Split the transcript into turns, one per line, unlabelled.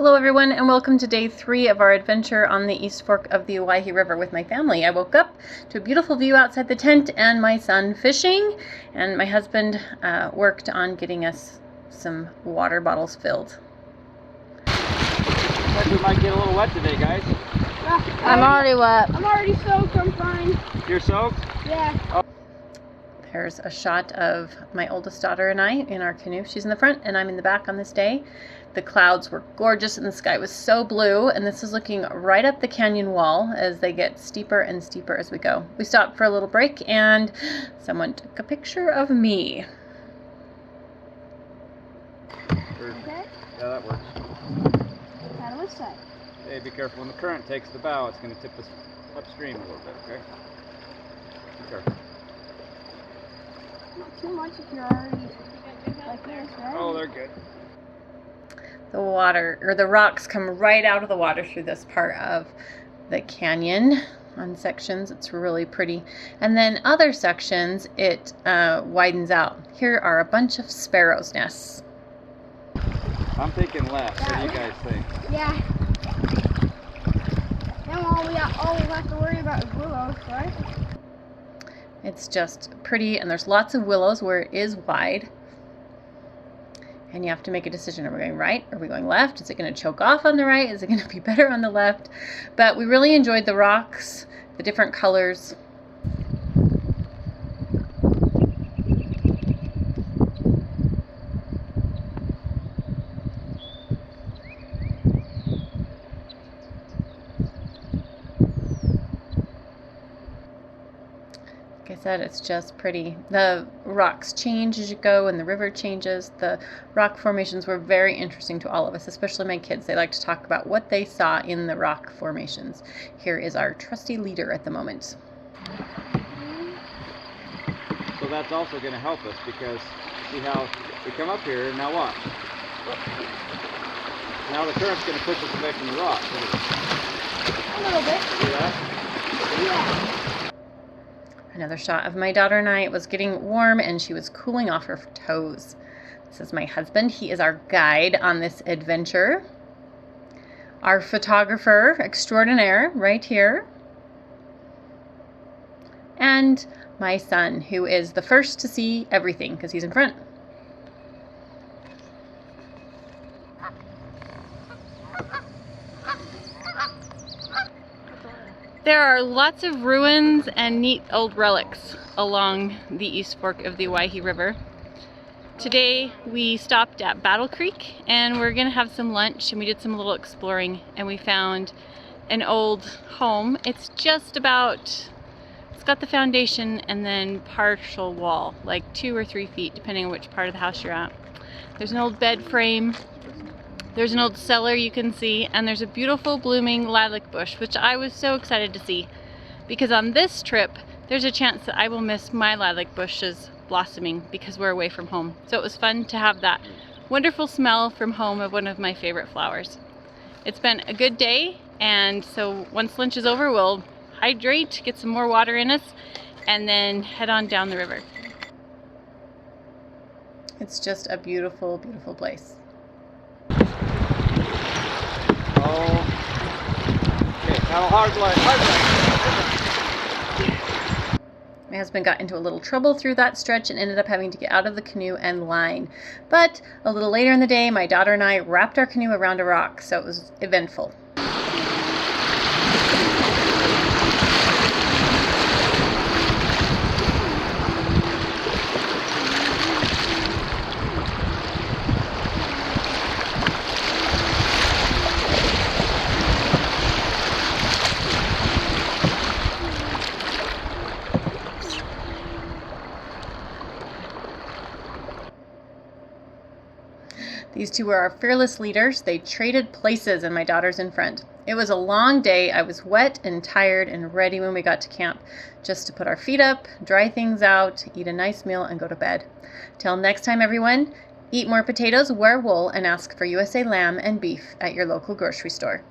Hello everyone, and welcome to day 3 of our adventure on the East Fork of the Owyhee River with my family. I woke up to a beautiful view outside the tent and my son fishing, and my husband worked on getting us some water bottles filled.
Looks like we might get a little wet today, guys.
I'm already wet.
I'm already soaked, I'm fine.
You're soaked?
Yeah.
Oh.
There's a shot of my oldest daughter and I in our canoe. She's in the front and I'm in the back on this day. The clouds were gorgeous and the sky was so blue, and this is looking right up the canyon wall as they get steeper and steeper as we go. We stopped for a little break and someone took a picture of me.
Okay.
Yeah, that works.
How do I say?
Hey, be careful. When the current takes the bow, it's going to tip us upstream a little bit, okay? Be careful.
Not too much if you're already like this, right?
Oh, they're good.
The water, or the rocks, come right out of the water through this part of the canyon. On sections it's really pretty, and then other sections it widens out. Here are a bunch of sparrows' nests.
I'm thinking left. What do you guys think?
Yeah. Then all we have to worry about is willows, right?
It's just pretty, and there's lots of willows where it is wide. And you have to make a decision. Are we going right? Are we going left? Is it going to choke off on the right? Is it going to be better on the left? But we really enjoyed the rocks, the different colors. Like I said, it's just pretty. The rocks change as you go and the river changes. The rock formations were very interesting to all of us, especially my kids. They like to talk about what they saw in the rock formations. Here is our trusty leader at the moment.
So that's also going to help us, because see how we come up here and now watch. Now the current's going to push us away from the rock.
A little bit.
See that?
Yeah.
Another shot of my daughter and I. It was getting warm and she was cooling off her toes. This is my husband. He is our guide on this adventure. Our photographer extraordinaire right here. And my son, who is the first to see everything because he's in front. There are lots of ruins and neat old relics along the East Fork of the Owyhee River. Today we stopped at Battle Creek and we're gonna have some lunch, and we did some little exploring and we found an old home. It's just about, it's got the foundation and then partial wall, like 2 or 3 feet depending on which part of the house you're at. There's an old bed frame. There's an old cellar you can see, and there's a beautiful blooming lilac bush, which I was so excited to see, because on this trip there's a chance that I will miss my lilac bushes blossoming because we're away from home. So it was fun to have that wonderful smell from home of one of my favorite flowers. It's been a good day, and so once lunch is over we'll hydrate, get some more water in us, and then head on down the river. It's just a beautiful, beautiful place.
Okay, paddle hard line, hard line.
My husband got into a little trouble through that stretch and ended up having to get out of the canoe and line. But a little later in the day, my daughter and I wrapped our canoe around a rock, so it was eventful. These two were our fearless leaders. They traded places and my daughter's in front. It was a long day. I was wet and tired and ready when we got to camp, just to put our feet up, dry things out, eat a nice meal, and go to bed. Till next time, everyone, eat more potatoes, wear wool, and ask for USA lamb and beef at your local grocery store.